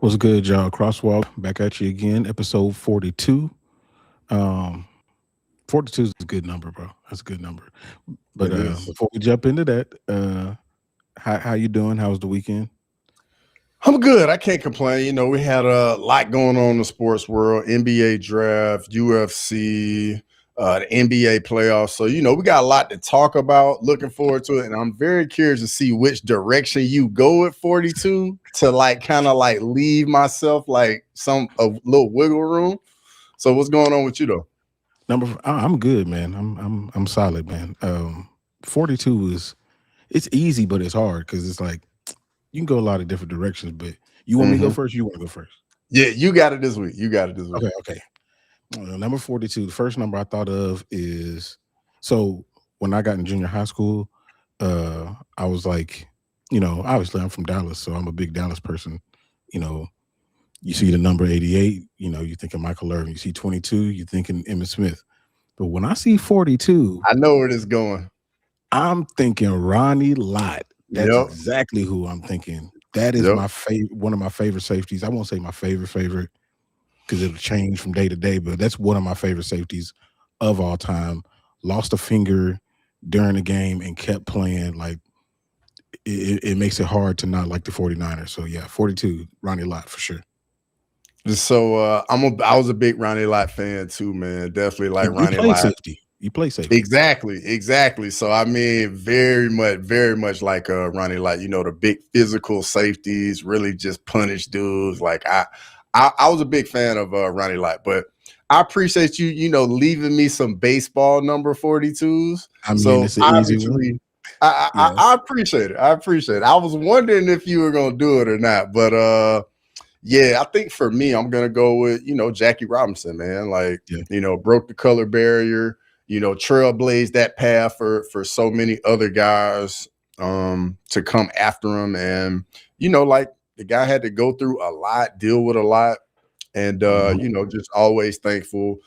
What's good, y'all? Crosswalk back at you again, episode 42. Um, 42 is a good number, bro. That's a good number. But It is. before we jump into that, how you doing? How was the weekend? I'm good. I can't complain. We had a lot going on in the sports world, NBA draft, UFC, the NBA playoffs. So, we got a lot to talk about. Looking forward to it. And I'm very curious to see which direction you go at 42 to kind of leave myself a little wiggle room. So what's going on with you though? I'm good, man. I'm solid, man. 42 is it's easy, but it's hard because it's like you can go a lot of different directions. But you want me to go hmm first? You want to go first? Yeah, you got it this week. You got it this week. Okay. Number 42. The first number I thought of is so when I got in junior high school, I was like, obviously I'm from Dallas, so I'm a big Dallas person. You know, you see the number 88, you thinking Michael Irvin. You see 22, you thinking Emmitt Smith. But when I see 42, I know where this is going. I'm thinking Ronnie Lott. That's Yep. exactly who I'm thinking. That is Yep. my favorite, one of my favorite safeties. I won't say my favorite because it'll change from day to day, but that's one of my favorite safeties of all time. Lost a finger during the game and kept playing. Like it makes it hard to not like the 49ers. So yeah, 42, Ronnie Lott for sure. So I was a big Ronnie Lott fan too, man. Definitely like And you Ronnie play Lott. safety. You play safety. Exactly. So I mean, very much like Ronnie Lott. The big physical safeties, really just punish dudes. I was a big fan of Ronnie Lott, but I appreciate you, leaving me some baseball number 42s. I mean, So it's an easy one. obviously, I appreciate it. I appreciate it. I was wondering if you were gonna do it or not, but yeah, I think for me, I'm gonna go with Jackie Robinson, man. Broke the color barrier, trailblazed that path for so many other guys to come after him, and the guy had to go through a lot, deal with a lot, and just always thankful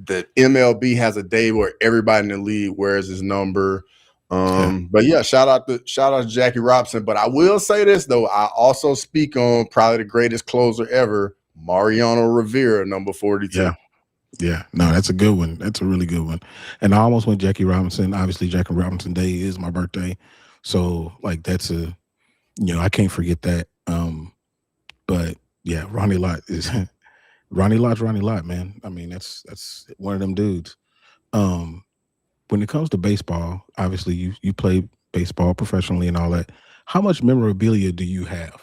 that MLB has a day where everybody in the league wears his number. But yeah, shout out to Jackie Robinson. But I will say this though, I also speak on probably the greatest closer ever, Mariano Rivera, number 42. Yeah. No, that's a good one. That's a really good one. And I almost went Jackie Robinson. Obviously, Jackie Robinson Day is my birthday. So like that's I can't forget that. But yeah, Ronnie Lott is Ronnie Lott, man. I mean, that's one of them dudes. Um, when it comes to baseball, obviously you play baseball professionally and all that. How much memorabilia do you have?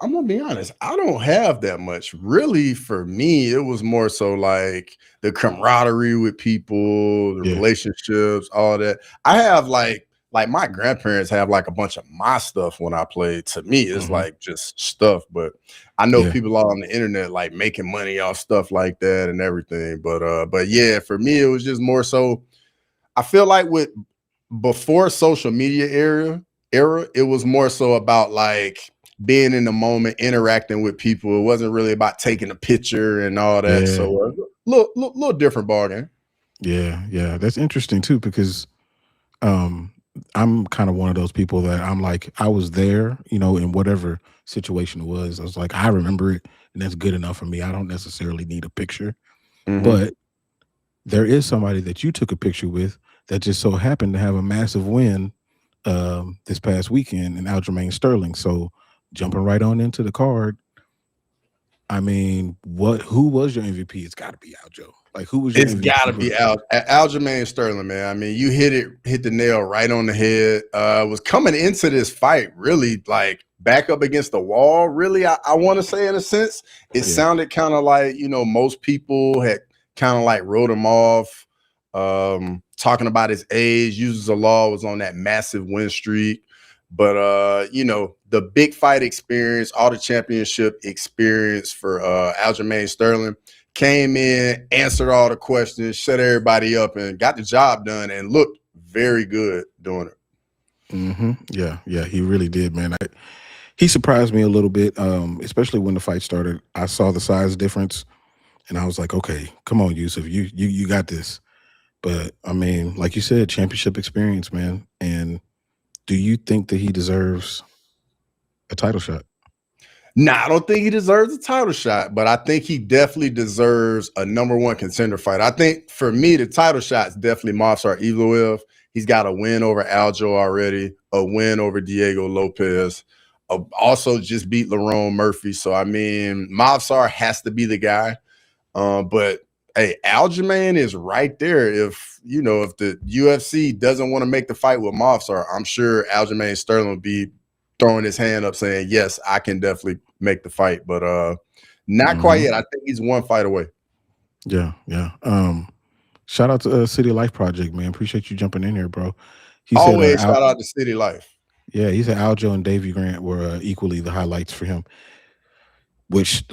I'm gonna be honest. I don't have that much. Really, for me, it was more so like the camaraderie with people, the Yeah. relationships, all that. I have like my grandparents have like a bunch of my stuff when I played. To me, it's Mhm. like just stuff. But I know Yeah. people all on the internet like making money off stuff like that and everything. But yeah, for me, it was just more so. I feel like with before social media era, it was more so about like being in the moment, interacting with people. It wasn't really about taking a picture and all that. Yeah. So little different bargain. Yeah. That's interesting too because um I'm kind of one of those people that I'm like I was there, in whatever situation it was. I was like I remember it and that's good enough for me. I don't necessarily need a picture. Mm-hmm. But there is somebody that you took a picture with that just so happened to have a massive win this past weekend in Aljamain Sterling. So jumping right on into the card, I mean, who was your MVP? It's got to be Aljo. Like, who was your It's MVP? got to be Aljamain Sterling, man. I mean, you hit the nail right on the head. Was coming into this fight really like back up against the wall. Really, I want to say in a sense, it sounded kind of like most people had kind of like wrote him off. Talking about his age, uses the law was on that massive win streak. But the big fight experience, all the championship experience for Aljamain Sterling. Came in, answered all the questions, shut everybody up, and got the job done and looked very good doing it. Yeah, he really did, man. He surprised me a little bit, especially when the fight started. I saw the size difference, and I was like, okay, come on, Yusuf, you got this. But I mean, like you said, championship experience, man. And do you think that he deserves a title shot. Nah, I don't think he deserves a title shot, but I think he definitely deserves a #1 contender fight. I think for me, the title shot is definitely Movsar Evloev. He's got a win over Aljo already, a win over Diego Lopez, also just beat Lerone Murphy. So I mean, Movsar has to be the guy. But hey, Aljamain is right there. If the UFC doesn't want to make the fight with Movsar, I'm sure Aljamain Sterling will be throwing his hand up saying, yes, I can definitely make the fight. But not quite yet. I think he's one fight away. Yeah. Shout out to City Life Project, man. Appreciate you jumping in here, bro. He Always said, shout out to City Life. yeah, he said Aljo and Davy Grant were equally the highlights for him. Which,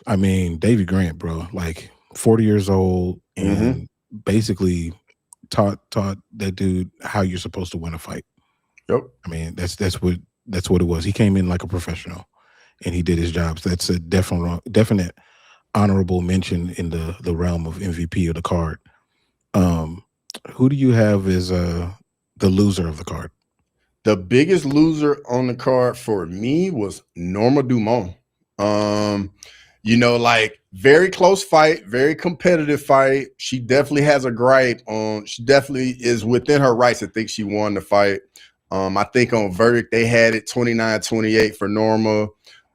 I mean, Davy Grant, bro, like 40 years old and basically taught that dude how you're supposed to win a fight. Yep. I mean, that's what it was. He came in like a professional, and he did his job. So that's a definite honorable mention in the realm of MVP of the card. Who do you have as the loser of the card? The biggest loser on the card for me was Norma Dumont. Like very close fight, very competitive fight. She definitely has a gripe on. She definitely is within her rights to think she won the fight. I think on verdict they had it 29-28 for Norma.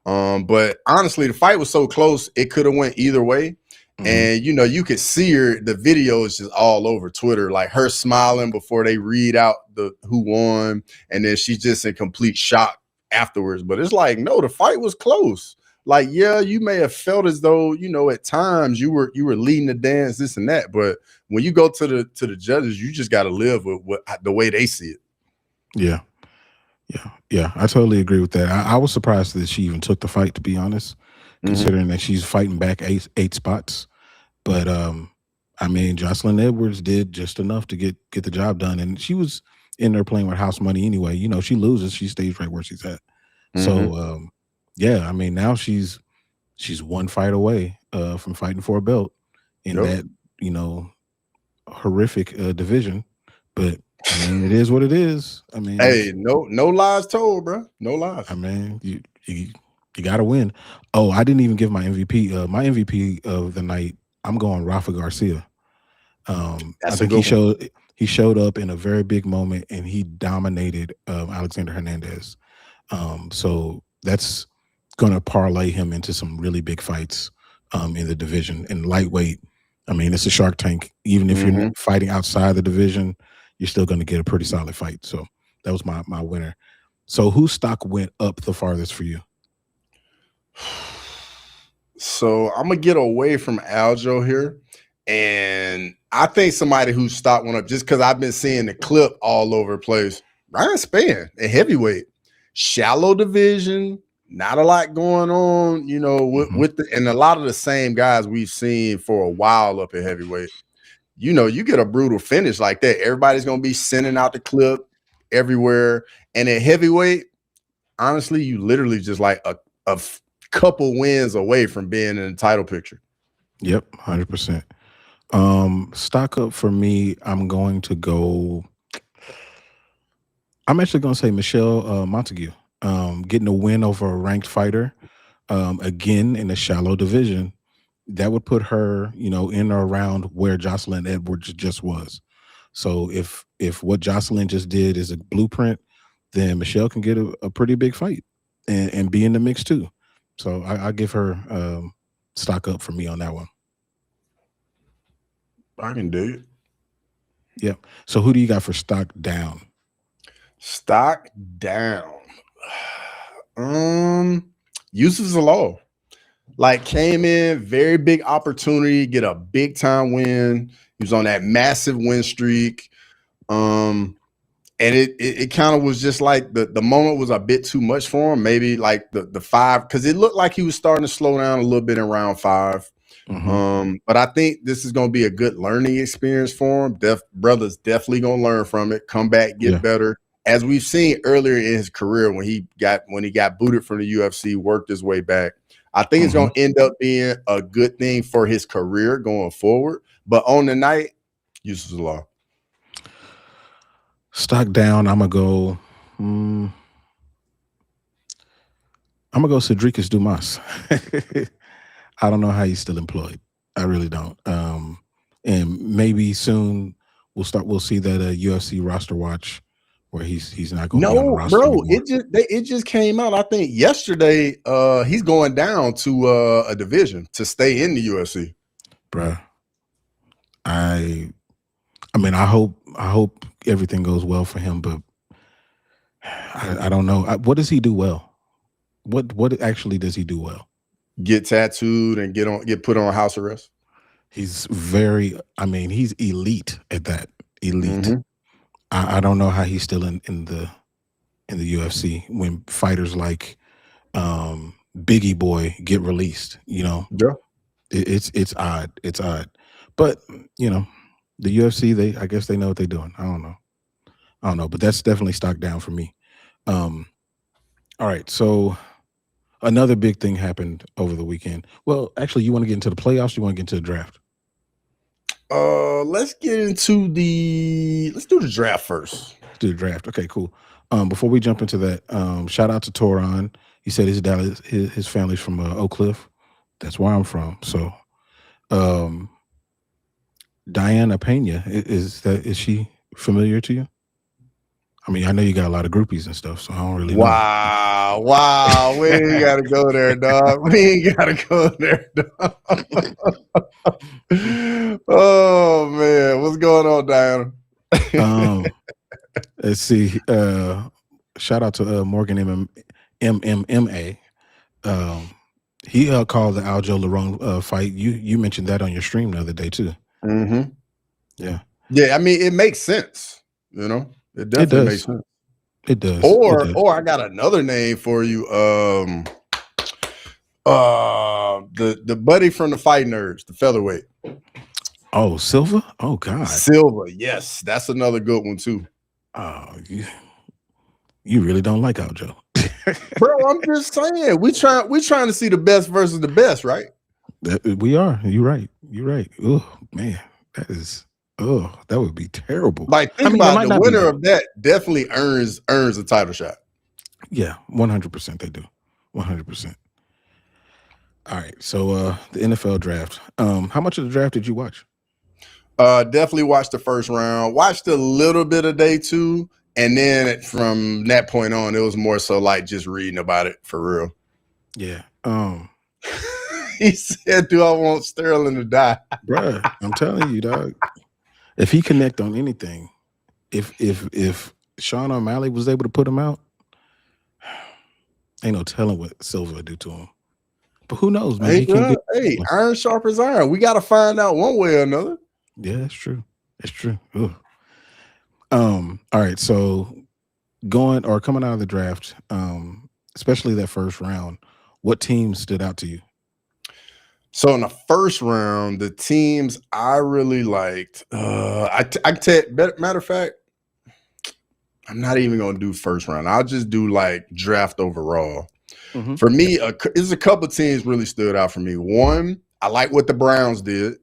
But honestly, the fight was so close, it could have went either way. And you could see her. The video is just all over Twitter, like her smiling before they read out who won, and then she's just in complete shock afterwards. But it's like, no, the fight was close. Like, yeah, you may have felt as though at times you were leading the dance, this and that. But when you go to the judges, you just got to live with the way they see it. Yeah. I totally agree with that. I was surprised that she even took the fight, to be honest, considering that she's fighting back eight spots. But I mean, Jocelyn Edwards did just enough to get the job done, and she was in there playing with house money anyway. She loses, she stays right where she's at. So yeah, I mean, now she's one fight away from fighting for a belt in that horrific division. But I mean, it is what it is. I mean, hey, no lies told, bro. No lies. I mean, you got to win. Oh, I didn't even give my MVP. My MVP of the night, I'm going Rafa Garcia. I think he showed up in a very big moment and he dominated Alexander Hernandez. So that's going to parlay him into some really big fights in the division. And lightweight, I mean, it's a Shark Tank. Even if you're fighting outside the division, you're still going to get a pretty solid fight. So that was my winner. So whose stock went up the farthest for you? So I'm gonna get away from Aljo here, and I think somebody whose stock went up just because I've been seeing the clip all over the place. Ryan Spann at heavyweight, shallow division, not a lot going on, with and a lot of the same guys we've seen for a while up at heavyweight. You get a brutal finish like that, everybody's gonna be sending out the clip everywhere. And at heavyweight, honestly, you literally just like a couple wins away from being in the title picture. Yep, 100%. Stock up for me, I'm actually going to say Michelle Montague, getting a win over a ranked fighter, again in a shallow division. That would put her, in or around where Jocelyn Edwards just was. So if what Jocelyn just did is a blueprint, then Michelle can get a pretty big fight and be in the mix too. So I give her stock up for me on that one. I can do it. Yep. So who do you got for stock down? Stock down. Yusuf Zalal. Like came in, very big opportunity, get a big time win. He was on that massive win streak. And it kind of was just like the moment was a bit too much for him. Maybe like the 5, because it looked like he was starting to slow down a little bit in round 5. But I think this is going to be a good learning experience for him. Brother's definitely going to learn from it, come back, get better. As we've seen earlier in his career when he got booted from the UFC, worked his way back. I think it's going to end up being a good thing for his career going forward. But on the night, Yusuf Zalal. Stock down, I'm going to go I'm gonna go Cedricus Dumas. I don't know how he's still employed. I really don't. And maybe soon we'll see that UFC roster watch where he's not going to be on the No, roster bro, anymore. it just came out. I think yesterday. He's going down to a division to stay in the UFC. Bruh, I mean, I hope everything goes well for him, but I don't know. What does he do well? What actually does he do well? Get tattooed and get put on house arrest. He's he's elite at that. Elite. Mm-hmm. I don't know how he's still in the UFC when fighters like Biggie Boy get released. You know, yeah, it's odd. It's odd, but you know, the UFC I guess they know what they're doing. I don't know, but that's definitely stock down for me. All right, so another big thing happened over the weekend. Well, actually, you want to get into the playoffs? Or you want to get into the draft? Let's do the draft first. Let's do the draft. Okay, cool. Before we jump into that, shout out to Toron. He said his family's from Oak Cliff. That's where I'm from. So, Diana Pena, is she familiar to you? I mean, I know you got a lot of groupies and stuff, so I don't really know. Wow. We ain't got to go there, dog. Oh, man. What's going on, Diana? Let's see. Shout out to Morgan MMA. He called the Aljo Lerone fight. You mentioned that on your stream the other day, too. Mm-hmm. Yeah. Yeah, I mean, it makes sense, you know? It definitely makes sense. It does. Or I got another name for you. The buddy from the Fight Nerds, the featherweight. Oh, Silva? Oh God. Silva, yes. That's another good one too. Oh, you really don't like Aljo. Bro, I'm just saying. We trying to see the best versus the best, right? We are. You're right. Oh man, that would be terrible. Like, think about the winner of that definitely earns a title shot. Yeah, 100% they do. 100%. All right, so the NFL draft. How much of the draft did you watch? Definitely watched the first round. Watched a little bit of day 2, and then from that point on, it was more so like just reading about it for real. Yeah. He said, "Do I want Sterling to die?" Bruh, I'm telling you, dog. If he connect on anything, if Sean O'Malley was able to put him out, ain't no telling what Silva would do to him. But who knows, man? Hey, iron sharp as iron. We got to find out one way or another. Yeah, that's true. That's true. Ugh. All right, so coming out of the draft, especially that first round, what teams stood out to you? So in the first round, the teams I really liked, I matter of fact, I'm not even going to do first round. I'll just do like draft overall. Mm-hmm. For me, there's a couple of teams really stood out for me. One, I like what the Browns did.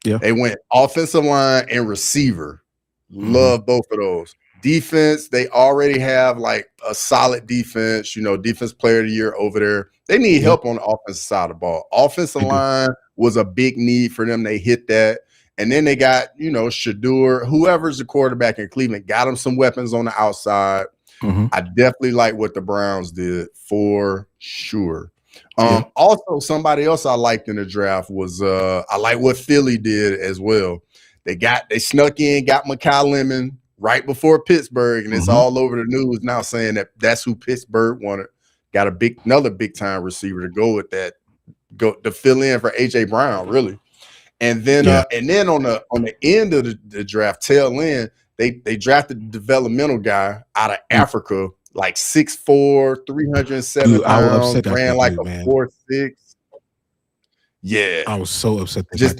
Yeah, they went offensive line and receiver. Love both of those. Defense, they already have like a solid defense, defense player of the year over there. They need help on the offensive side of the ball. Offensive line was a big need for them. They hit that. And then they got, Shedeur, whoever's the quarterback in Cleveland, got them some weapons on the outside. I definitely like what the Browns did for sure. Also, somebody else I liked in the draft was I like what Philly did as well. They snuck in, got Mekhi Lemon right before Pittsburgh, and it's all over the news now saying that that's who Pittsburgh wanted. Got another big time receiver to go with that, to fill in for AJ Brown, really. And then on the end of the draft, tail end, they drafted the developmental guy out of Africa, like 6'4", 307 pounds, ran like a 4.6. Yeah, I was so upset. Just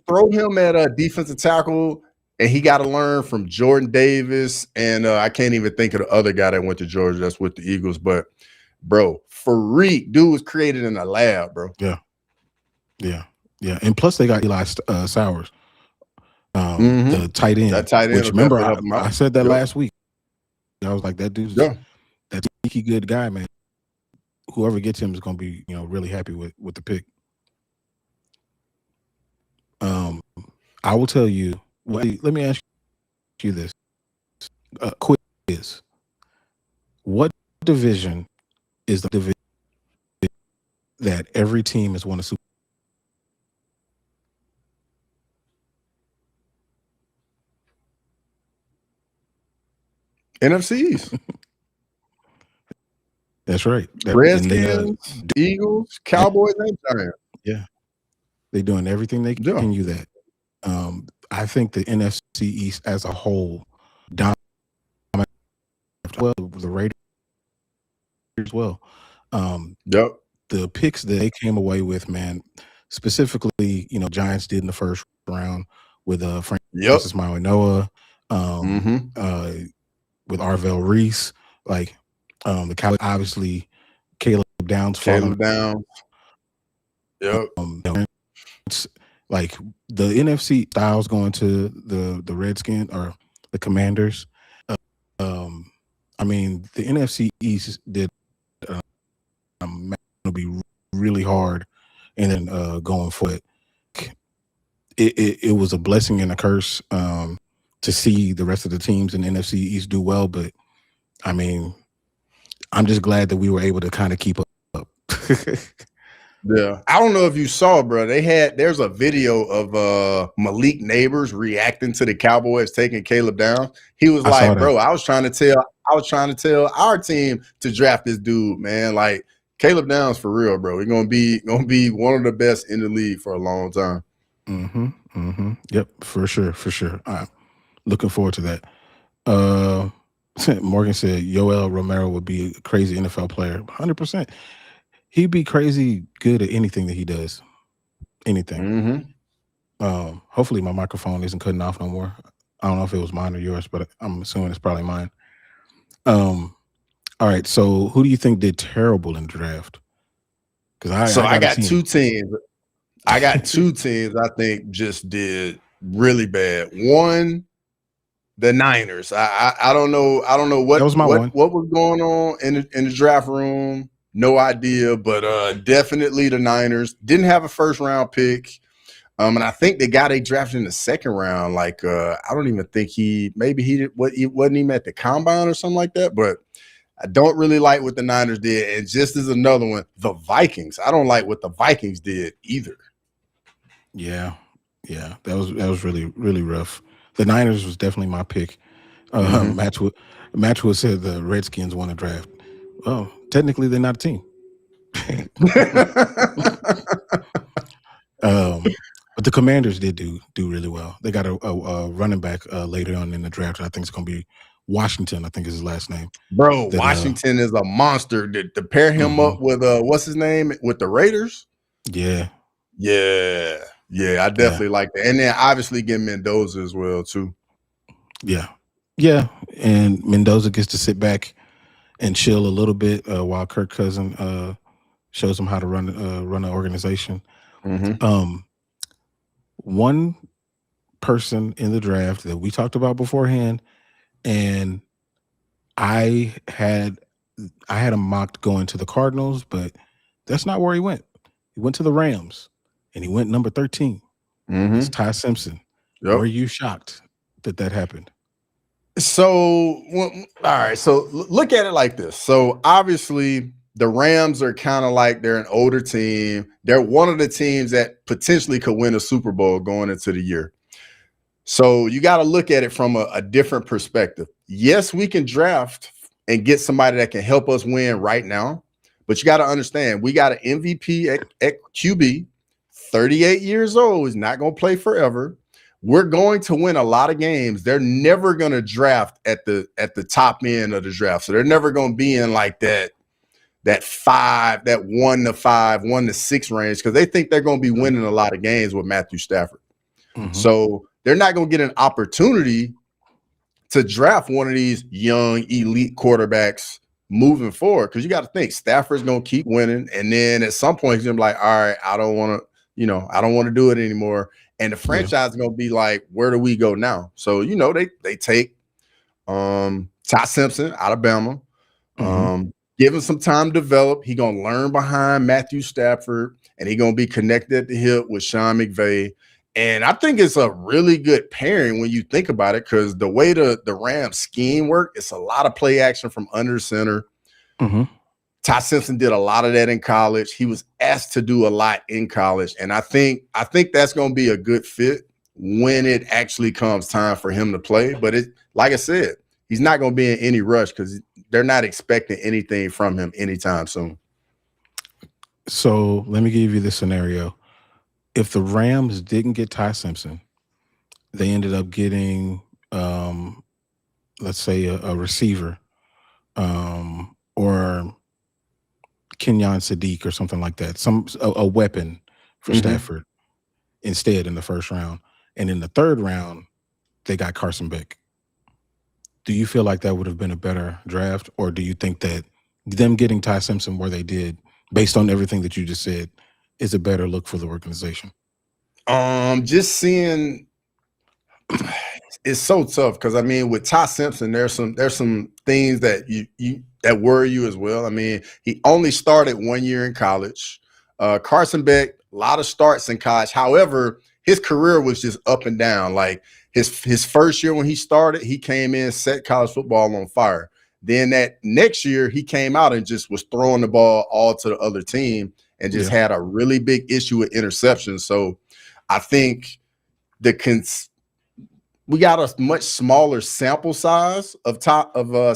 throw him at a defensive tackle, and he got to learn from Jordan Davis, and I can't even think of the other guy that went to Georgia that's with the Eagles. But bro, Fareed, dude was created in a lab, bro. Yeah, and plus they got Eli Sowers, the tight end. That tight end. Which remember I said that last week. I was like, that dude's that sneaky good guy, man. whoever gets him is going to be, really happy with the pick. I will tell you. Let me ask you this quiz: what division is the division that every team has won a Super? NFCs. That's right. Redskins, Eagles, Cowboys, and Giants. Yeah, they're doing everything they can continue that. I think the NFC East as a whole dominated. Well, the Raiders as well. Yep. The picks that they came away with, man, specifically, Giants did in the first round with Francis Mauigoa, with Arvell Reese, like the Cali, obviously Caleb Downs. Yep. Like the NFC styles going to the Redskins or the Commanders. I mean, the NFC East did be really hard, and then going for it. It was a blessing and a curse to see the rest of the teams in the NFC East do well, but I mean, I'm just glad that we were able to kind of keep up. Yeah, I don't know if you saw, bro. There's a video of Malik Neighbors reacting to the Cowboys taking Caleb down. He was like, "Bro, I was trying to tell our team to draft this dude, man. Like Caleb Downs for real, bro. He's gonna be one of the best in the league for a long time." Yep, for sure. I'm looking forward to that. Morgan said Yoel Romero would be a crazy NFL player. 100%. He'd be crazy good at anything that he does. Anything. Hopefully my microphone isn't cutting off no more. I don't know if it was mine or yours, but I'm assuming it's probably mine. All right. So who do you think did terrible in the draft? Because I got two teams. I got two teams I think just did really bad. One, the Niners. I don't know what was going on in the draft room. No idea, but definitely the Niners didn't have a first round pick. And I think the guy they drafted in the second round, like I don't even think he wasn't even at the combine or something like that. But I don't really like what the Niners did. And just as another one, the Vikings. I don't like what the Vikings did either. Yeah. That was really, really rough. The Niners was definitely my pick. Matchwood said the Redskins won the draft. Oh, technically they're not a team. But the Commanders did do really well. They got a running back later on in the draft. I think it's going to be Washington. I think is his last name. Bro, Washington is a monster. To pair him up with what's his name with the Raiders? Yeah. I definitely like that. And then obviously get Mendoza as well too. Yeah. And Mendoza gets to sit back and chill a little bit while Kirk Cousins shows him how to run an organization. One person in the draft that we talked about beforehand, and I had him mocked going to the Cardinals, but that's not where he went. He went to the Rams, and he went number 13. It's Ty Simpson. Yep. Were you shocked that happened? So, all right. So look at it like this. So obviously the Rams are kind of like they're an older team. They're one of the teams that potentially could win a Super Bowl going into the year. So you got to look at it from a different perspective. Yes, we can draft and get somebody that can help us win right now. But you got to understand, we got an MVP at QB, 38 years old, is not going to play forever. We're going to win a lot of games. They're never going to draft at the top end of the draft. So they're never going to be in like that 1 to 5, 1 to 6 range because they think they're going to be winning a lot of games with Matthew Stafford. So they're not going to get an opportunity to draft one of these young elite quarterbacks moving forward because you got to think Stafford's going to keep winning. And then at some point, he's going to be like, all right, I don't want to do it anymore. And the franchise is going to be like, where do we go now? So, they take Ty Simpson out of Bama, Give him some time to develop. He gonna learn behind Matthew Stafford, and he gonna be connected at the hip with Sean McVay. And I think it's a really good pairing when you think about it, because the way the Rams scheme work, it's a lot of play action from under center. Ty Simpson did a lot of that in college. He was asked to do a lot in college, and I think that's going to be a good fit when it actually comes time for him to play. But it, like I said, he's not going to be in any rush because they're not expecting anything from him anytime soon. So let me give you this scenario. If the Rams didn't get Ty Simpson, they ended up getting, let's say, a receiver, or Kenyon Sadiq or something like that, a weapon for Stafford instead in the first round. And in the third round, they got Carson Beck. Do you feel like that would have been a better draft, or do you think that them getting Ty Simpson where they did, based on everything that you just said, is a better look for the organization? Just seeing, it's so tough because I mean, with Ty Simpson, there's some things that you that worry you as well. I mean, he only started 1 year in college. Carson Beck, a lot of starts in college. However, his career was just up and down. Like his first year when he started, he came in, set college football on fire. Then that next year, he came out and just was throwing the ball all to the other team and just had a really big issue with interceptions. So I think we got a much smaller sample size of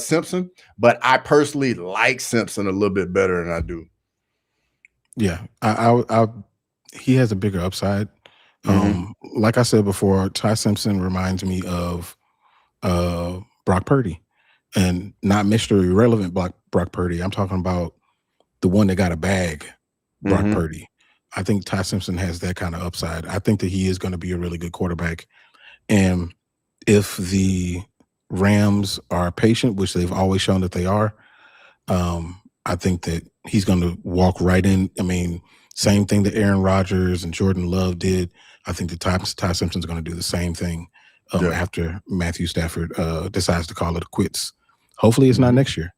Simpson, but I personally like Simpson a little bit better than I do. Yeah, he has a bigger upside. Like I said before, Ty Simpson reminds me of Brock Purdy, and not Mr. Irrelevant Brock Purdy. I'm talking about the one that got a bag, Brock Purdy. I think Ty Simpson has that kind of upside. I think that he is going to be a really good quarterback. And if the Rams are patient, which they've always shown that they are, I think that he's going to walk right in. I mean, same thing that Aaron Rodgers and Jordan Love did. I think that Ty Simpson's going to do the same thing after Matthew Stafford decides to call it quits. Hopefully it's not next year.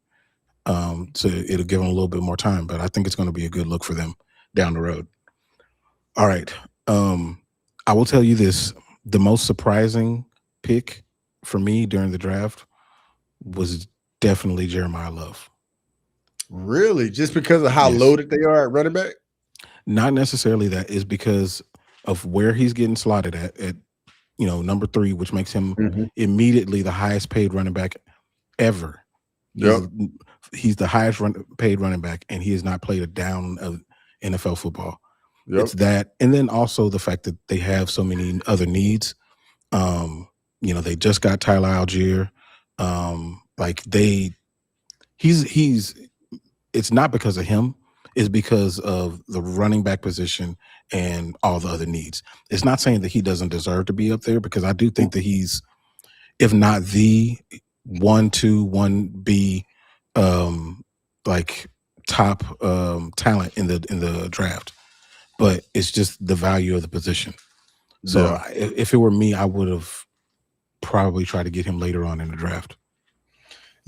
So it'll give them a little bit more time, but I think it's going to be a good look for them down the road. All right. I will tell you this. The most surprising pick for me during the draft was definitely Jeremiah Love. Really? Just because of how loaded they are at running back? Not necessarily that. Is because of where he's getting slotted at number 3, which makes him immediately the highest paid running back ever. He's the highest paid running back, and he has not played a down of NFL football. It's that, and then also the fact that they have so many other needs. They just got Tyler Algier. It's not because of him. It's because of the running back position and all the other needs. It's not saying that he doesn't deserve to be up there, because I do think that he's, if not the 1-2, 1B, top talent in the draft. But it's just the value of the position. So if it were me, I would have probably tried to get him later on in the draft.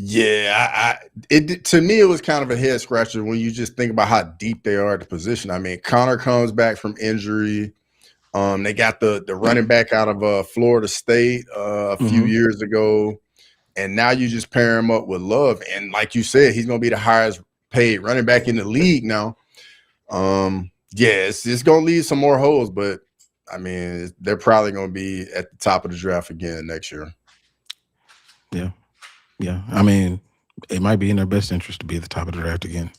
Yeah, to me, it was kind of a head scratcher when you just think about how deep they are at the position. I mean, Connor comes back from injury. They got the running back out of Florida State a few years ago, and now you just pair him up with Love. And like you said, he's going to be the highest paid running back in the league now. It's going to leave some more holes, but I mean, they're probably going to be at the top of the draft again next year. Yeah. I mean, it might be in their best interest to be at the top of the draft again.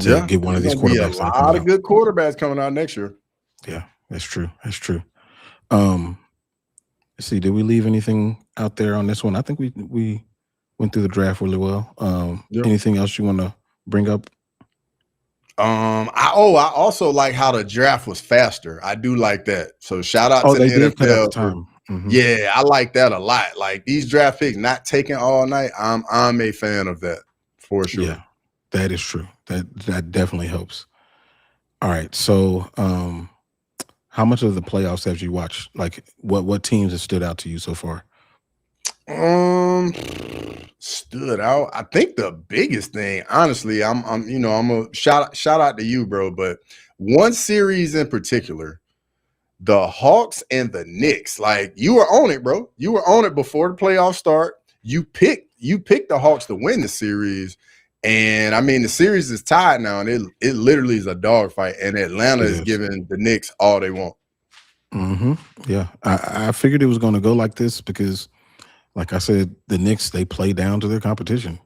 To get one of these quarterbacks. A lot of good quarterbacks coming out next year. Yeah, that's true. Let's see. Did we leave anything out there on this one? I think we went through the draft really well. Anything else you want to bring up? I also like how the draft was faster. I do like that. So shout out to the NFL. Time. Yeah, I like that a lot. Like these draft picks not taking all night. I'm a fan of that for sure. Yeah, that is true. That definitely helps. All right. So how much of the playoffs have you watched? Like what teams have stood out to you so far? stood out. I think the biggest thing, honestly, I'm a shout out to you, bro. But one series in particular, the Hawks and the Knicks. Like, you were on it, bro. You were on it before the playoffs start. You picked the Hawks to win the series. And I mean, the series is tied now, and it literally is a dogfight. And Atlanta It is is. giving the Knicks all they want. Yeah, I figured it was going to go like this because, like I said, the Knicks, they play down to their competition,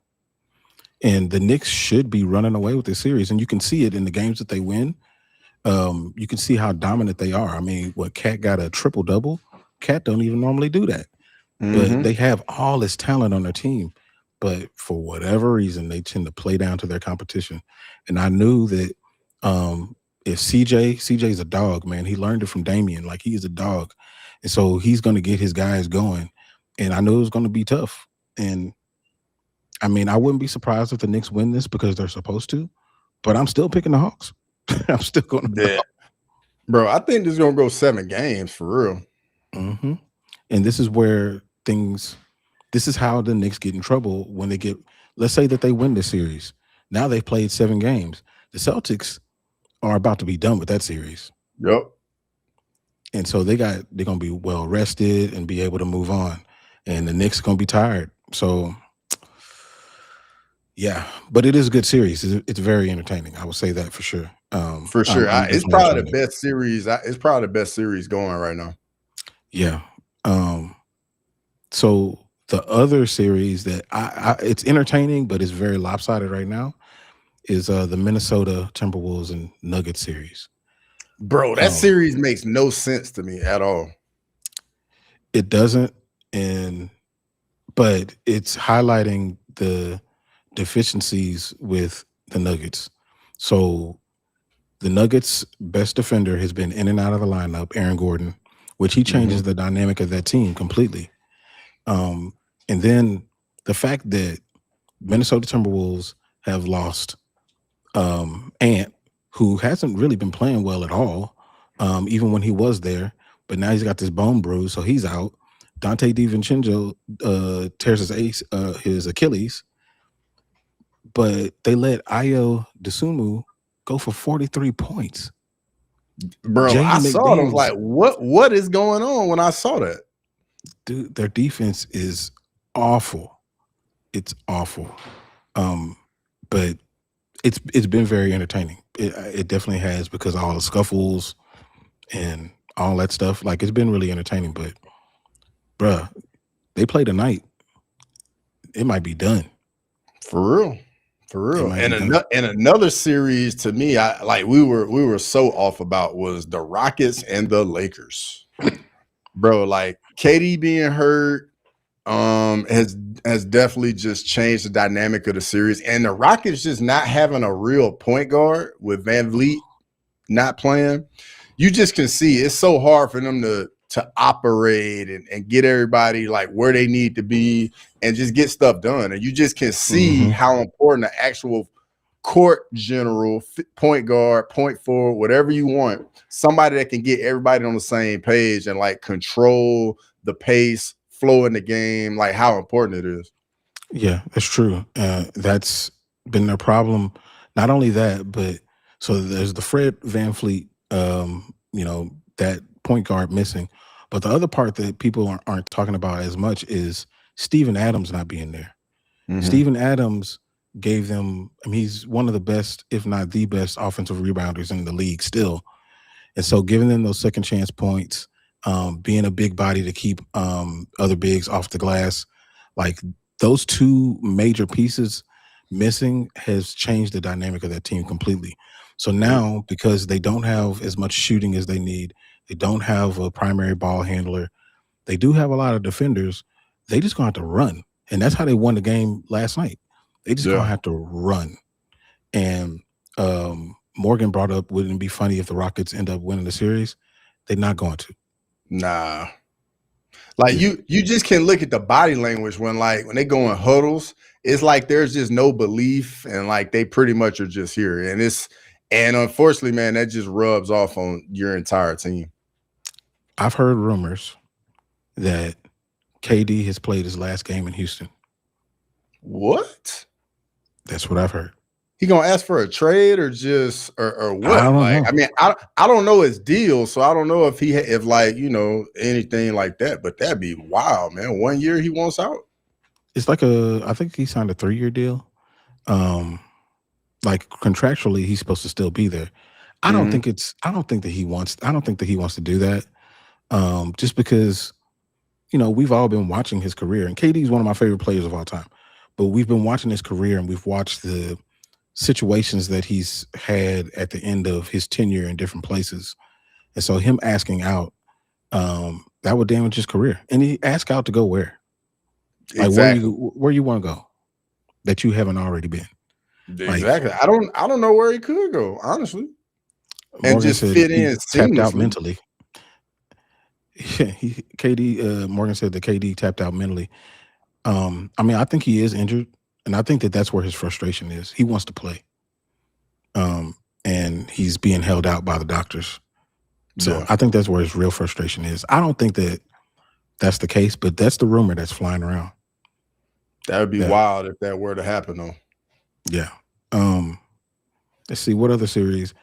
and the Knicks should be running away with this series. And you can see it in the games that they win. You can see how dominant they are. I mean, what Cat got a triple double? Cat don't even normally do that, but they have all this talent on their team. But for whatever reason, they tend to play down to their competition. And I knew that if CJ's a dog, man, he learned it from Damian. Like, he's a dog, and so he's going to get his guys going. And I knew it was going to be tough. And I mean, I wouldn't be surprised if the Knicks win this because they're supposed to. But I'm still picking the Hawks. I'm still going to. Yeah, bro. I think this is gonna go 7 games for real. And this is where things. This is how the Knicks get in trouble when they get. Let's say that they win the series. Now they've played 7 games. The Celtics are about to be done with that series. Yep. And so they're going to be well rested and be able to move on. And the Knicks are going to be tired. So, yeah, but it is a good series. It's very entertaining. I will say that for sure. For sure. It's definitely probably enjoying the it. best series. It's probably the best series going right now. Yeah. So the other series that it's entertaining, but it's very lopsided right now is the Minnesota Timberwolves and Nuggets series. Bro, that series makes no sense to me at all. It doesn't, but it's highlighting the deficiencies with the Nuggets. So the Nuggets' best defender has been in and out of the lineup, Aaron Gordon, which he changes the dynamic of that team completely. And then the fact that Minnesota Timberwolves have lost Ant, who hasn't really been playing well at all, even when he was there, but now he's got this bone bruise, so he's out. Dante DiVincenzo tears his Achilles, but they let Ayo Dosunmu go for 43 points. Bro, I saw it. I was like, what is going on when I saw that? Dude, their defense is awful. It's awful. But it's been very entertaining. It definitely has, because of all the scuffles and all that stuff. Like, it's been really entertaining, but bruh, they play tonight. It might be done. For real. For real. And another series to me, we were so off about was the Rockets and the Lakers. Bro, like, KD being hurt has definitely just changed the dynamic of the series. And the Rockets just not having a real point guard with Van Vliet not playing. You just can see it's so hard for them to operate and get everybody like where they need to be and just get stuff done. And you just can see how important the actual court general, point guard, point forward, whatever you want, somebody that can get everybody on the same page and like control the pace, flow in the game, like how important it is. Yeah, that's true. That's been their problem. Not only that, but so there's the Fred VanVleet, that point guard missing. But the other part that people aren't talking about as much is Steven Adams not being there. Steven Adams gave them, I mean, he's one of the best, if not the best, offensive rebounders in the league still. And so giving them those second chance points, being a big body to keep other bigs off the glass, like those two major pieces missing has changed the dynamic of that team completely. So now, because they don't have as much shooting as they need, they don't have a primary ball handler, they do have a lot of defenders, they just gonna have to run. And that's how they won the game last night. They just gonna have to run. And Morgan brought up, wouldn't it be funny if the Rockets end up winning the series? They're not going to. Nah. Like you just can look at the body language when they go in huddles. It's like there's just no belief, and like they pretty much are just here. And unfortunately, man, that just rubs off on your entire team. I've heard rumors that KD has played his last game in Houston. What? That's what I've heard. He gonna ask for a trade or just or I what? don't Like, know. I mean, I don't know his deal, so I don't know if if like anything like that. But that'd be wild, man. 1 year he wants out. It's like I think he signed a 3-year deal. Like contractually, he's supposed to still be there. I don't think that he wants to do that. Just because, we've all been watching his career, and KD is one of my favorite players of all time. But we've been watching his career, and we've watched the situations that he's had at the end of his tenure in different places. And so him asking out, that would damage his career. And he asked out to go where? Like Exactly. where you want to go that you haven't already been? Exactly. I don't know where he could go, honestly. And Morgan just said fit he in tapped out seamlessly. mentally. Yeah, Morgan said that KD tapped out mentally. I mean, I think he is injured, and I think that that's where his frustration is. He wants to play, and he's being held out by the doctors. So I think that's where his real frustration is. I don't think that that's the case, but that's the rumor that's flying around. That would be wild if that were to happen, though. Yeah. Let's see what other series,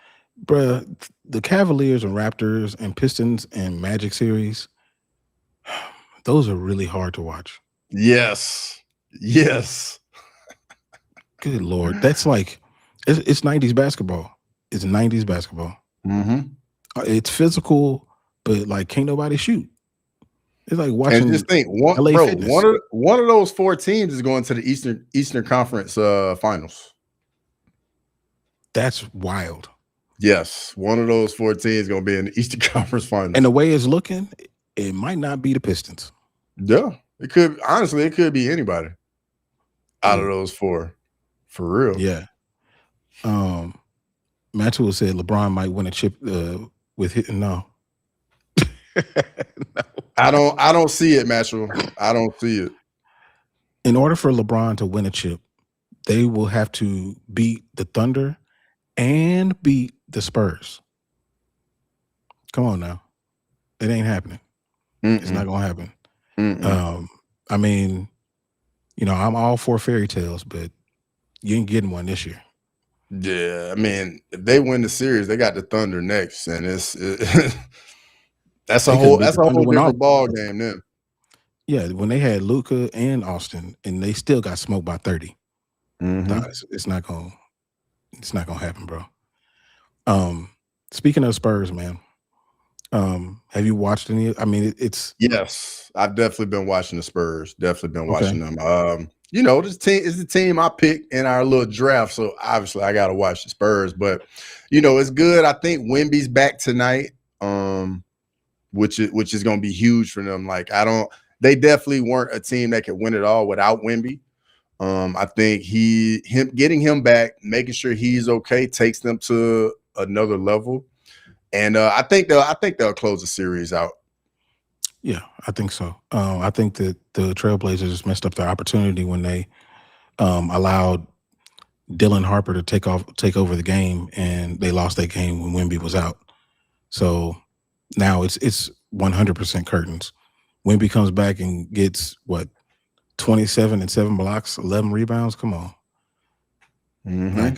bruh. The Cavaliers and Raptors and Pistons and Magic series. Those are really hard to watch. Yes. Good Lord. That's like, it's 90s basketball. It's 90s basketball. It's physical, but like can't nobody shoot. It's like watching. And just think, one of those 4 teams is going to the Eastern Conference Finals. That's wild. Yes, one of those 4 teams is going to be in the Eastern Conference Finals. And the way it's looking, it might not be the Pistons. Yeah, it could. Honestly, it could be anybody out of those 4, for real. Yeah. Maxwell said LeBron might win a chip with hitting. No. No. I don't see it, Maxwell. I don't see it. In order for LeBron to win a chip, they will have to beat the Thunder and beat the Spurs. Come on now. It ain't happening. It's not gonna happen. I mean, I'm all for fairy tales, but you ain't getting one this year. Yeah, I mean, if they win the series, they got the Thunder next, and that's a whole different ball game then. Yeah, when they had Luka and Austin, and they still got smoked by 30. No, it's not gonna happen, bro. Speaking of Spurs, man, have you watched any? I mean, yes, I've definitely been watching the Spurs. Definitely been watching them. This team is the team I picked in our little draft, so obviously I got to watch the Spurs. But it's good. I think Wemby's back tonight, which is going to be huge for them. Like they definitely weren't a team that could win it all without Wemby. I think getting him back, making sure he's okay, takes them to another level. And I think they'll close the series out. Yeah, I think so. I think that the Trailblazers messed up their opportunity when they allowed Dylan Harper to take over the game, and they lost that game when Wemby was out. So now it's 100% curtains. Wemby comes back and gets 27 and 7 blocks, 11 rebounds. Come on.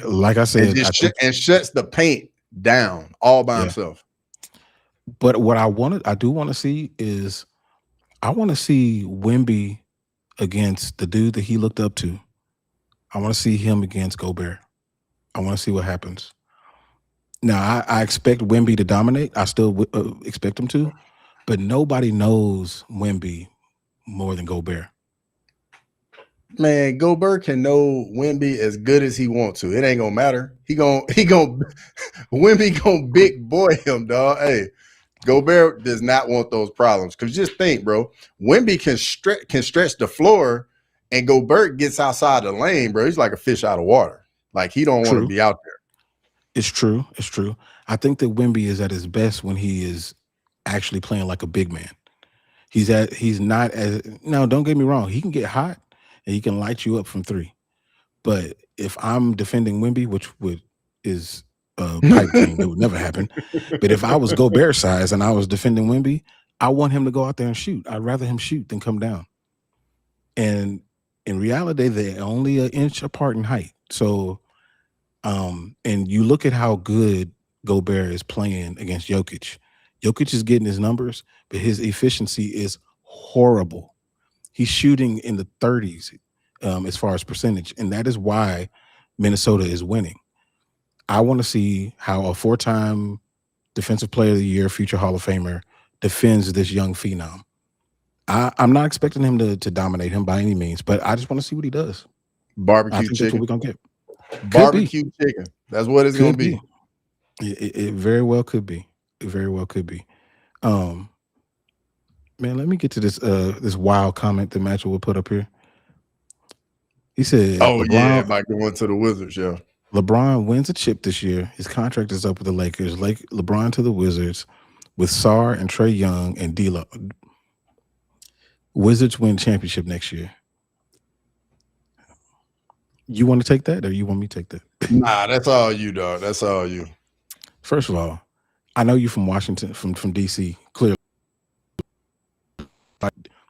Like I said, and shuts the paint down all by himself. But what I do want to see is I want to see Wemby against the dude that he looked up to. I want to see him against Gobert. I want to see what happens. Now, I expect Wemby to dominate. I still expect him to, but nobody knows Wemby more than Gobert. Man, Gobert can know Wemby as good as he wants to. It ain't gonna matter. Wemby gonna big boy him, dog. Hey, Gobert does not want those problems. Because just think, bro, Wemby can stretch the floor, and Gobert gets outside the lane, bro. He's like a fish out of water. Like he don't want to be out there. It's true. I think that Wemby is at his best when he is actually playing like a big man. He's not as now. Don't get me wrong. He can get hot and he can light you up from 3. But if I'm defending Wemby, which is a pipe dream, it would never happen. But if I was Gobert size and I was defending Wemby, I want him to go out there and shoot. I'd rather him shoot than come down. And In reality, they're only an inch apart in height. So, and you look at how good Gobert is playing against Jokic. Jokic is getting his numbers, but his efficiency is horrible. He's shooting in the 30s as far as percentage, and that is why Minnesota is winning. I want to see how a 4-time Defensive Player of the Year, future Hall of Famer, defends this young phenom. I'm not expecting him to dominate him by any means, but I just want to see what he does. Barbecue I think chicken. that's what we're gonna get. Barbecue chicken. That's what it's gonna be. It very well could be. It very well could be. Man, let me get to this wild comment that Matchell would put up here. He said, "Oh LeBron, by going to the Wizards, yeah. LeBron wins a chip this year. His contract is up with the Lakers. LeBron to the Wizards with Sar and Trae Young and D'Lo. Wizards win championship next year. You want to take that, or you want me to take that? Nah, that's all you, dog. That's all you. First of all, I know you from Washington, from DC. Clearly,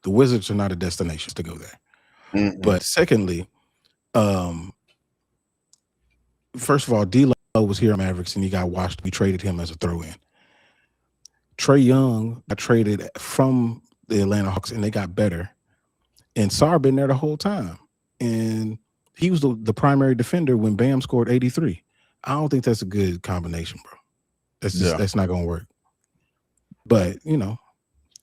the Wizards are not a destination to go there. But secondly, first of all, D'Lo was here at Mavericks and he got washed. We traded him as a throw-in. Trae Young got traded from the Atlanta Hawks and they got better. And Sar been there the whole time. And he was the primary defender when Bam scored 83. I don't think that's a good combination, bro. That's not gonna work. But you know,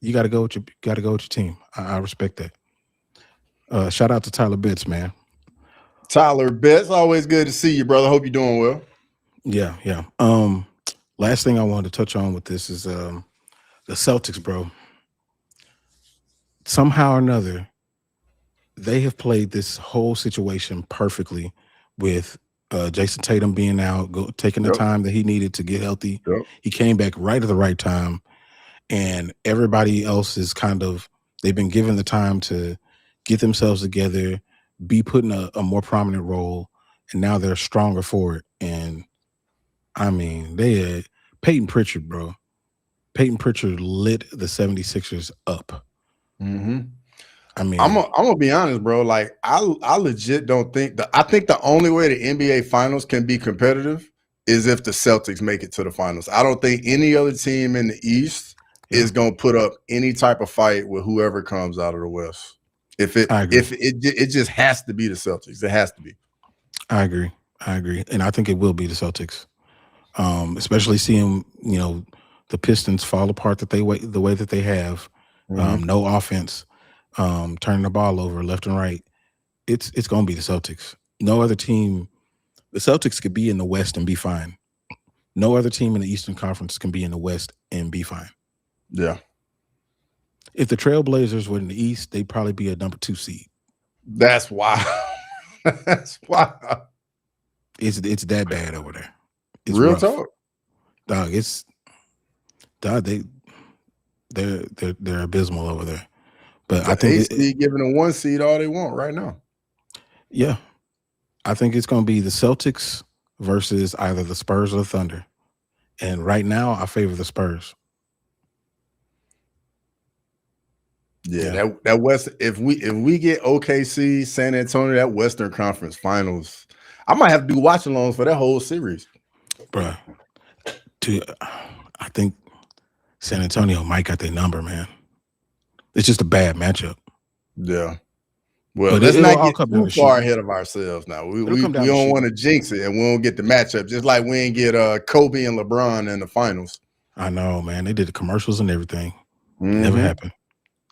you gotta go with your team. I respect that. Shout out to Tyler Bitts, man. Tyler Bitts, always good to see you, brother. Hope you're doing well. Yeah. Last thing I wanted to touch on with this is the Celtics, bro. Somehow or another, they have played this whole situation perfectly with Jason Tatum being out, taking the time that he needed to get healthy. He came back right at the right time. And everybody else is they've been given the time to get themselves together, be put in a more prominent role, and now they're stronger for it. And I mean, Peyton Pritchard, bro. Peyton Pritchard lit the 76ers up. I mean, I'm gonna be honest, bro. Like, I legit don't think I think the only way the NBA Finals can be competitive is if the Celtics make it to the finals. I don't think any other team in the East is gonna put up any type of fight with whoever comes out of the West. It just has to be the Celtics. It has to be. I agree, and I think it will be the Celtics. Especially seeing the Pistons fall apart the way that they have. No offense, turning the ball over left and right. It's gonna be the Celtics. No other team. The Celtics could be in the West and be fine. No other team in the Eastern Conference can be in the West and be fine. Yeah. If the Trailblazers were in the East, they'd probably be a number 2 seed. That's why. That's why. It's that bad over there. It's real rough. talk, dog. They're abysmal over there. But I think giving a 1 seed all they want right now. Yeah, I think it's going to be the Celtics versus either the Spurs or the Thunder. And right now, I favor the Spurs. Yeah, that West. If we get OKC, San Antonio, that Western Conference Finals, I might have to do watch-alongs for that whole series, bruh. I think San Antonio might got their number, man. It's just a bad matchup. Yeah. Well, let's not get too far ahead of ourselves now. We don't want to jinx it, and we don't get the matchup. Just like we ain't get Kobe and LeBron in the finals. I know, man. They did the commercials and everything. Never happened.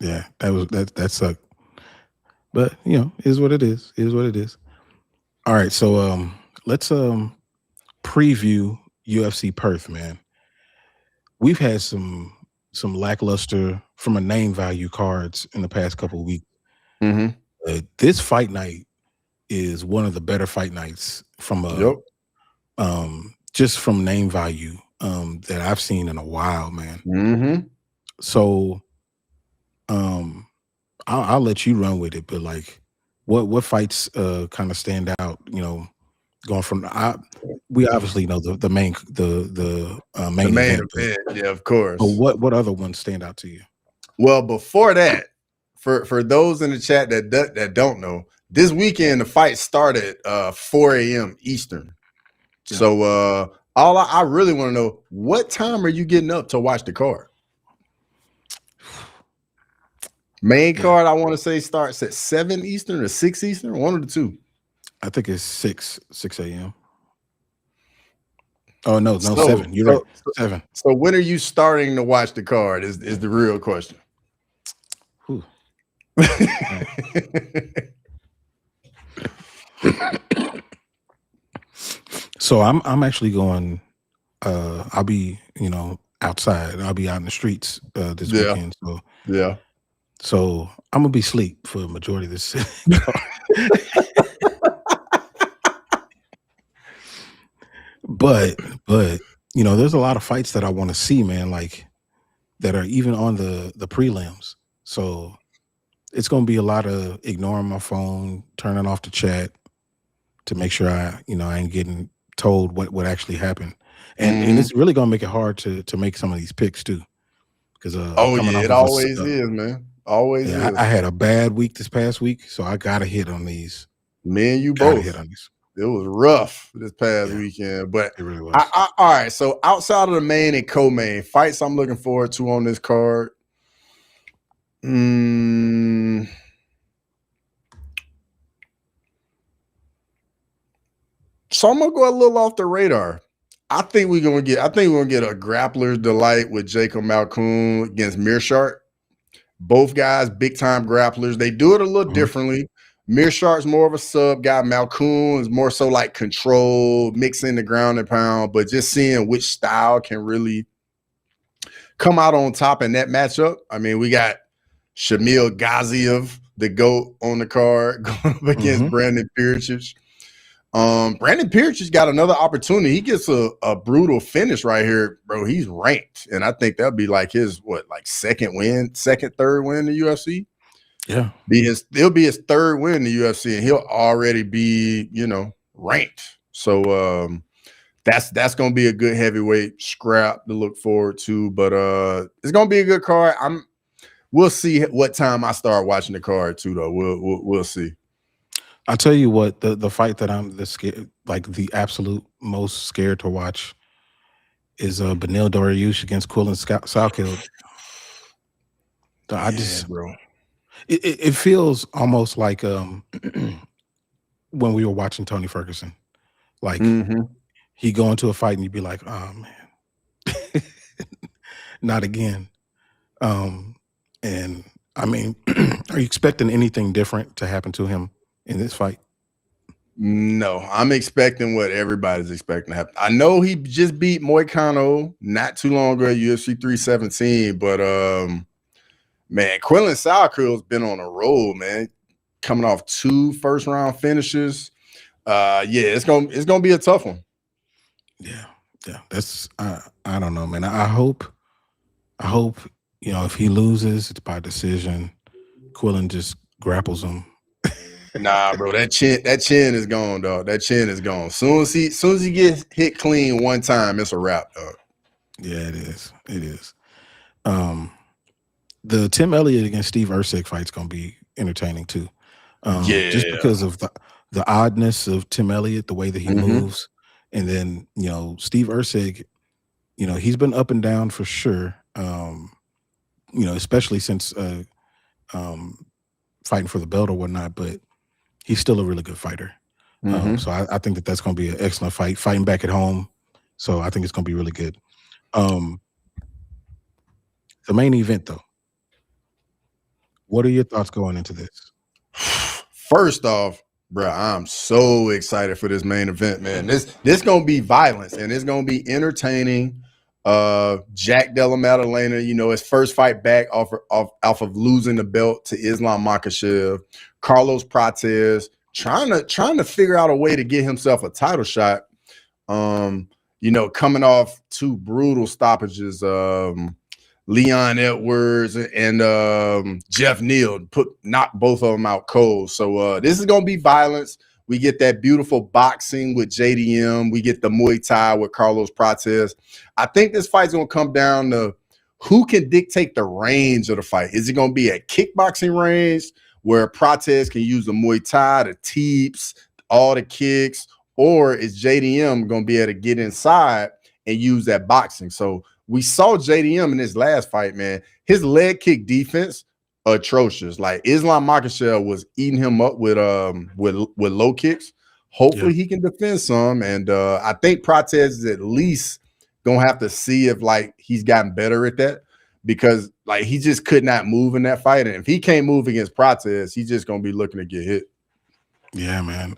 Yeah, that sucked. But is what it is. Is what it is. All right, so let's preview UFC Perth, man. We've had some lackluster from a name value cards in the past couple of weeks. This fight night is one of the better fight nights from just from name value that I've seen in a while, man. So I'll let you run with it, but like what fights kind of stand out, going from we obviously know the main event. Yeah, of course. But what other ones stand out to you? Well, before that, for those in the chat that don't know, this weekend the fight started 4 a.m. Eastern. Yeah. So all I really want to know, what time are you getting up to watch the card? Main card, I want to say, starts at 7 Eastern or 6 Eastern, one of the two. I think it's 6 a.m. Oh, no, 7. You're right. 7. So when are you starting to watch the card is the real question. So I'm actually going, I'll be, outside. I'll be out in the streets this weekend. So yeah. So I'm gonna be asleep for the majority of this. But there's a lot of fights that I want to see, man, like that are even on the prelims. So it's gonna be a lot of ignoring my phone, turning off the chat to make sure I ain't getting told what actually happened. And it's really gonna make it hard to make some of these picks too. Because it always is, man. Always is. I had a bad week this past week, so I gotta hit on these. Me and you both hit on these. It was rough this past weekend, but it really was. All right, so outside of the main and co-main fights, I'm looking forward to on this card. So I'm gonna go a little off the radar. I think we're gonna get a grappler's delight with Jacob Malkoun against Meerschaert. Both guys, big time grapplers. They do it a little differently. Meerschaert's more of a sub guy. Malkoun is more so like control, mixing the ground and pound, but just seeing which style can really come out on top in that matchup. I mean, we got Shamil Gaziev, the GOAT, on the card going up against Brandon Pearchich. Brandon Pearchich got another opportunity. He gets a brutal finish right here, bro. He's ranked, and I think that'll be like his second, third win in the UFC. Yeah, it'll be his third win in the UFC, and he'll already be ranked. So that's gonna be a good heavyweight scrap to look forward to. But it's gonna be a good card. We'll see what time I start watching the card too, though. We'll see. I'll tell you what, the fight that I'm the absolute most scared to watch is Beneil Dariush against Quillen Salkild. Bro. It feels almost like when we were watching Tony Ferguson. Like he go into a fight and you'd be like, oh man, not again. And I mean, are you expecting anything different to happen to him in this fight? No, I'm expecting what everybody's expecting to happen. I know he just beat Moicano not too long ago at UFC 317, but man, Quillen Salkild's been on a roll, man. Coming off 2 first-round finishes. It's gonna be a tough one. Yeah. That's I don't know, man. I hope if he loses, it's by decision. Quillen just grapples him. Nah, bro, that chin is gone, dog. That chin is gone. Soon as he gets hit clean one time, it's a wrap, dog. Yeah, it is. It is. The Tim Elliott against Steve Erceg fight's gonna be entertaining too. Just because of the oddness of Tim Elliott, the way that he moves, and then Steve Erceg, he's been up and down for sure. Especially since fighting for the belt or whatnot, but he's still a really good fighter. So I think that's going to be an excellent fight, fighting back at home. So I think it's going to be really good. The main event, though, what are your thoughts going into this? First off, bro, I'm so excited for this main event, man. This going to be violence, and it's going to be entertaining. Jack Della Maddalena, his first fight back off of losing the belt to Islam Makhachev. Carlos Prates trying to figure out a way to get himself a title shot. Coming off 2 brutal stoppages, Leon Edwards and Jeff Neal knocked both of them out cold. So this is gonna be violence. We get that beautiful boxing with JDM. We get the Muay Thai with Carlos Prates. I think this fight's going to come down to who can dictate the range of the fight. Is it going to be a kickboxing range where Prates can use the Muay Thai, the teeps, all the kicks, or is JDM going to be able to get inside and use that boxing? So we saw JDM in his last fight, man. His leg kick defense, atrocious. Like Islam Makhachev was eating him up with low kicks. Hopefully he can defend some. And I think Prates is at least gonna have to see if like he's gotten better at that, because like he just could not move in that fight. And if he can't move against Prates, he's just gonna be looking to get hit. Yeah, man.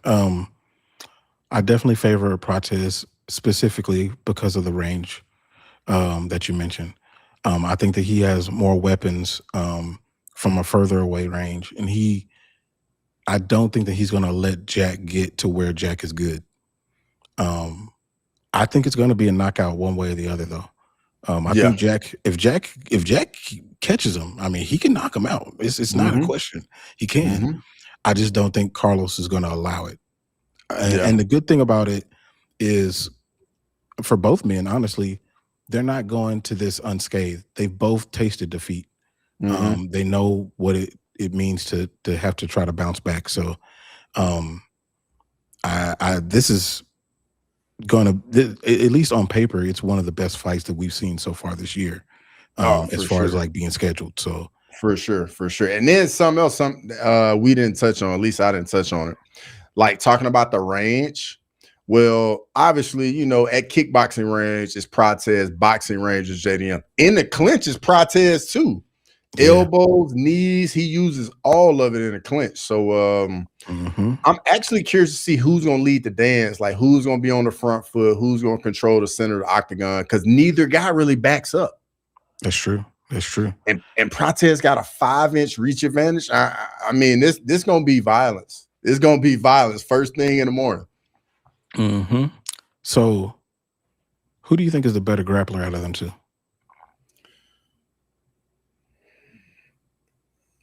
I definitely favor Prates specifically because of the range that you mentioned. I think that he has more weapons from a further away range, and I don't think that he's going to let Jack get to where Jack is good. I think it's going to be a knockout one way or the other, though. I think if Jack catches him, I mean, he can knock him out. It's not a question. He can. I just don't think Carlos is going to allow it. And the good thing about it is, for both men, honestly, they're not going to this unscathed. They've both tasted defeat. They know what it means to have to try to bounce back. So this is going to, at least on paper, it's one of the best fights that we've seen so far this year, as far as like being scheduled. So for sure. And then something else, we didn't touch on, at least I didn't touch on it. Like talking about the range. Well, obviously, you know, at kickboxing range is Prates, boxing range is JDM. In the clinch is Prates too. Elbows, knees, he uses all of it in a clinch. So I'm actually curious to see who's going to lead the dance, like who's going to be on the front foot, who's going to control the center of the octagon, because neither guy really backs up. That's true. And Prates got a 5-inch reach advantage. I mean, this going to be violence. It's going to be violence first thing in the morning. So who do you think is the better grappler out of them two?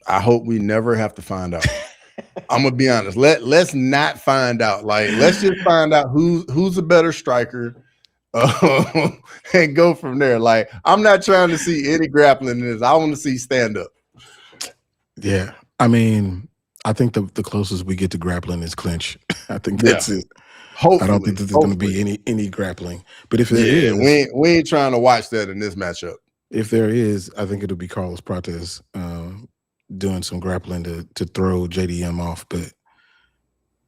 I hope we never have to find out. I'm gonna be honest. Let's not find out. Like, let's just find out who's a better striker, and go from there. Like, I'm not trying to see any grappling in this. I want to see stand up. Yeah, I mean, I think the closest we get to grappling is clinch. I think that's it. Hopefully, I don't think that there's going to be any grappling. But if there is, we ain't trying to watch that in this matchup. If there is, I think it'll be Carlos Prates doing some grappling to throw JDM off. But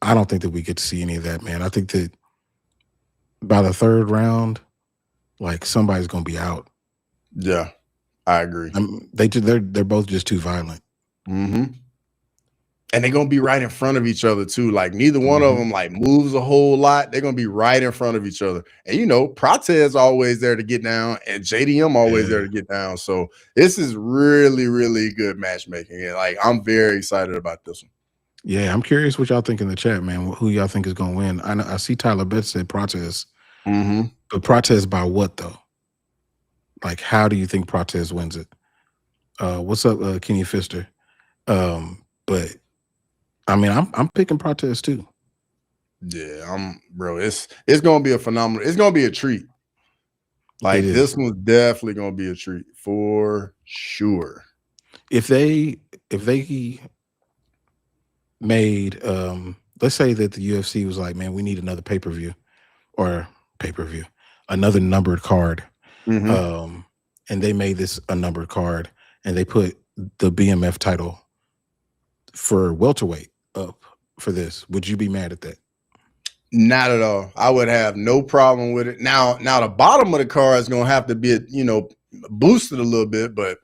I don't think that we get to see any of that, man. I think that by the third round, like, somebody's going to be out. Yeah, I agree. They're both just too violent. And they're gonna be right in front of each other too. Like, neither one of them like moves a whole lot. They're gonna be right in front of each other. And you know, Prates always there to get down, and JDM always there to get down. So this is really, really good matchmaking. And like, I'm very excited about this one. Yeah, I'm curious what y'all think in the chat, man. Who y'all think is gonna win? I see Tyler Betts said Prates. But Prates by what though? Like, how do you think Prates wins it? What's up, Kenny Fister? But I mean, I'm picking Prates too. Yeah, bro. It's gonna be a phenomenal. It's gonna be a treat. Like, this one's definitely gonna be a treat for sure. If they made, let's say that the UFC was like, man, we need another pay-per-view, another numbered card, and they made this a numbered card, and they put the BMF title for welterweight up for this, would you be mad at that? Not at all. I would have no problem with it. Now the bottom of the card is gonna have to be, you know, boosted a little bit, but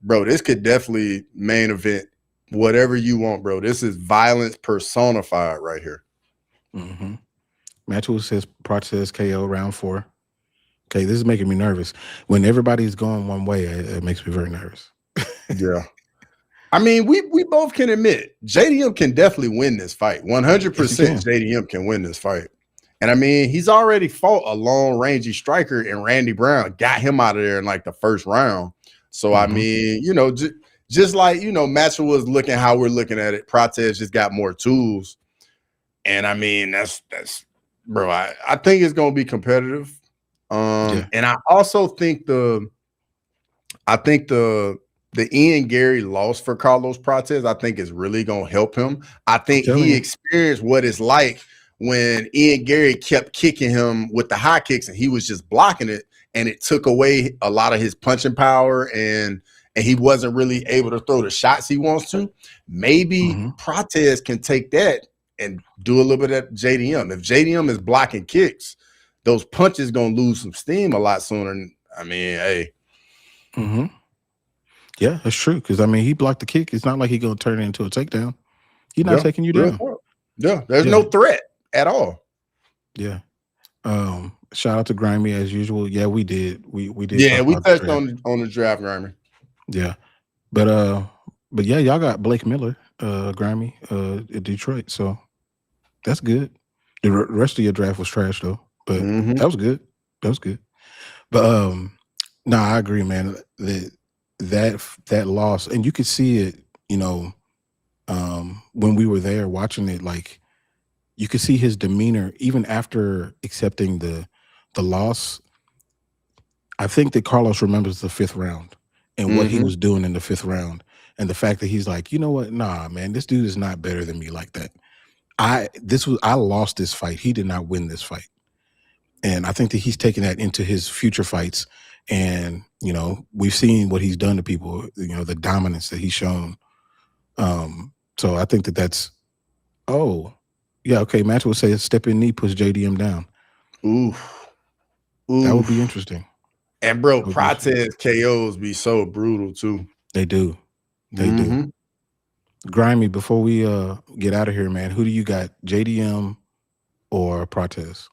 bro, this could definitely main event whatever you want, bro. This is violence personified right here. Matthew says Prates KO round 4. Okay, this is making me nervous. When everybody's going one way, it makes me very nervous. Yeah. I mean, we both can admit JDM can definitely win this fight. 100% JDM can win this fight. And I mean, he's already fought a long rangey striker, and Randy Brown got him out of there in like the first round. So I mean, you know, just like, you know, Matcha was looking how we're looking at it, Prates just got more tools. And I mean, that's bro, I think it's gonna be competitive. And I also think the the Ian Gary loss for Carlos Prates, I think, is really going to help him. I think he experienced what it's like when Ian Gary kept kicking him with the high kicks and he was just blocking it, and it took away a lot of his punching power, and he wasn't really able to throw the shots he wants to. Maybe Prates can take that and do a little bit of JDM. If JDM is blocking kicks, those punches going to lose some steam a lot sooner. I mean, hey. Yeah, that's true. Because, I mean, he blocked the kick. It's not like he's going to turn it into a takedown. He's not taking you down. Yeah, there's no threat at all. Yeah. Shout out to Grimy as usual. Yeah, we did. We did. Yeah, we touched on the draft, Grimy. Yeah. But yeah, y'all got Blake Miller, Grimy, at Detroit. So that's good. The rest of your draft was trash though. But that was good. That was good. But no, I agree, man. That loss, and you could see it, you know, when we were there watching it, like you could see his demeanor even after accepting the loss. I think that Carlos remembers the 5th round and what he was doing in the 5th round, and the fact that he's like, you know what, nah, man, this dude is not better than me like that. I lost this fight. He did not win this fight. And I think that he's taking that into his future fights. And, you know, we've seen what he's done to people, you know, the dominance that he's shown. So I think that that's, yeah, okay, Match will say a step in knee puts JDM down. Oof. That would be interesting. And, bro, Prates KOs be so brutal, too. They do. They do. Grimy, before we get out of here, man, who do you got, JDM or Prates?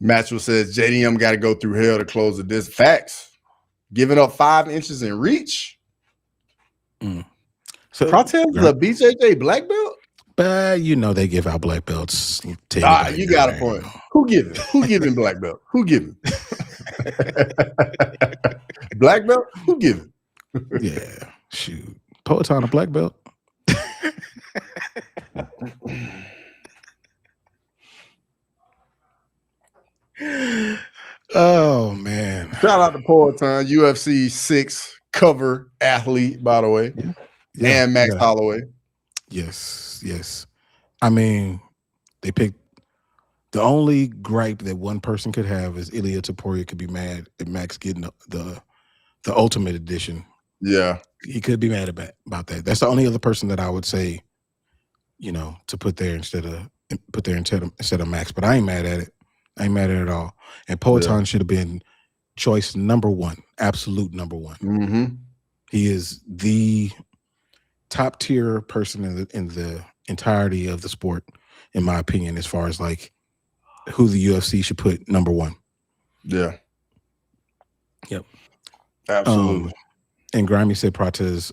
Maxwell says JDM got to go through hell to close the distance. Facts. Giving up 5 inches in reach. So Prates is a BJJ black belt? But you know they give out black belts. You got a point. Who giving? Who giving black belt? Who giving? Black belt? Who giving? Yeah, shoot. Poeton a black belt. Oh man! Shout out to Poeton, UFC 6 cover athlete, by the way, and Max Holloway. Yes. I mean, they picked the only gripe that one person could have is Ilya Taporia could be mad at Max getting the Ultimate Edition. Yeah, he could be mad about that. That's the only other person that I would say, you know, to put there instead of Max. But I ain't mad at it. I ain't mad at it at all. And Poeton should have been choice number 1, absolute number 1. He is the top tier person in the entirety of the sport, in my opinion, as far as like who the UFC should put number 1. Yeah. Yep. Absolutely. And Grimy said Prates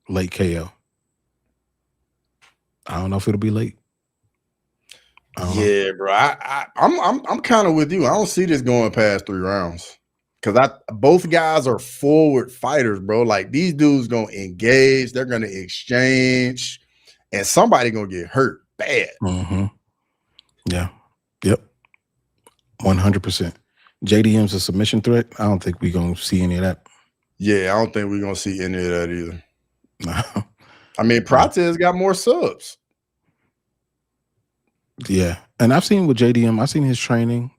late KO. I don't know if it'll be late. Yeah, bro. I'm kind of with you. I don't see this going past 3 rounds. Because both guys are forward fighters, bro. Like these dudes gonna engage, they're gonna exchange, and somebody gonna get hurt bad. Yeah. Yep. 100%. JDM's a submission threat. I don't think we're gonna see any of that. Yeah, I don't think we're gonna see any of that either. No. I mean, Prates got more subs. Yeah, and I've seen with JDM, I've seen his training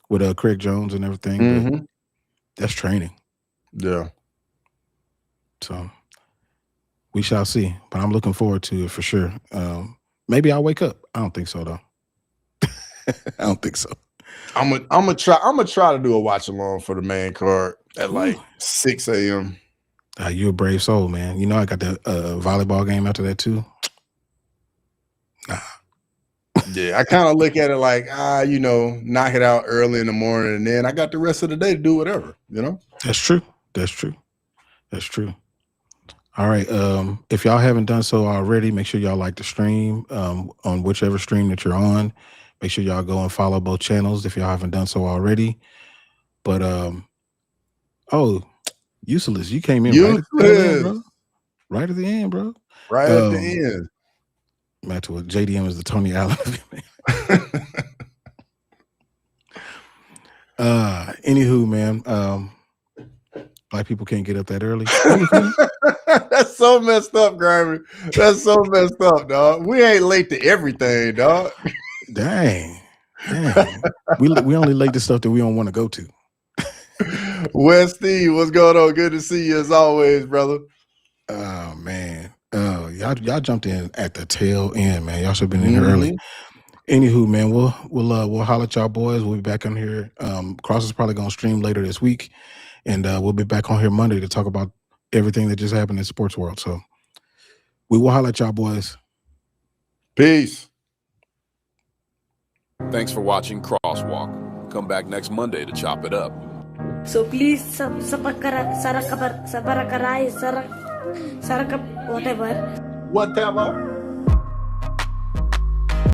with Craig Jones and everything. But that's training. Yeah. So we shall see. But I'm looking forward to it for sure. Maybe I'll wake up. I don't think so though. I don't think so. I'm gonna try to do a watch along for the main card at like 6 a.m. You're a brave soul, man. You know I got the volleyball game after that too. Nah. Yeah, I kind of look at it like, you know, knock it out early in the morning, and then I got the rest of the day to do whatever, you know? That's true. That's true. That's true. All right. If y'all haven't done so already, make sure y'all like the stream on whichever stream that you're on. Make sure y'all go and follow both channels if y'all haven't done so already. But, Useless, you came in right at the end, bro. Right at the end. Matt, JDM is the Tony Allen. Anywho, man, Black people can't get up that early. That's so messed up, Grammy. That's so messed up, dog. We ain't late to everything, dog. Dang. We only late to stuff that we don't want to go to. West Steve, what's going on? Good to see you as always, brother. Oh man. Y'all jumped in at the tail end, man. Y'all should have been in here early. Anywho, man, we'll holler at y'all boys. We'll be back on here. Cross is probably gonna stream later this week, and we'll be back on here Monday to talk about everything that just happened in the sports world. So we will holler at y'all boys. Peace. Thanks for watching Crosswalk. Come back next Monday to chop it up. So please, whatever.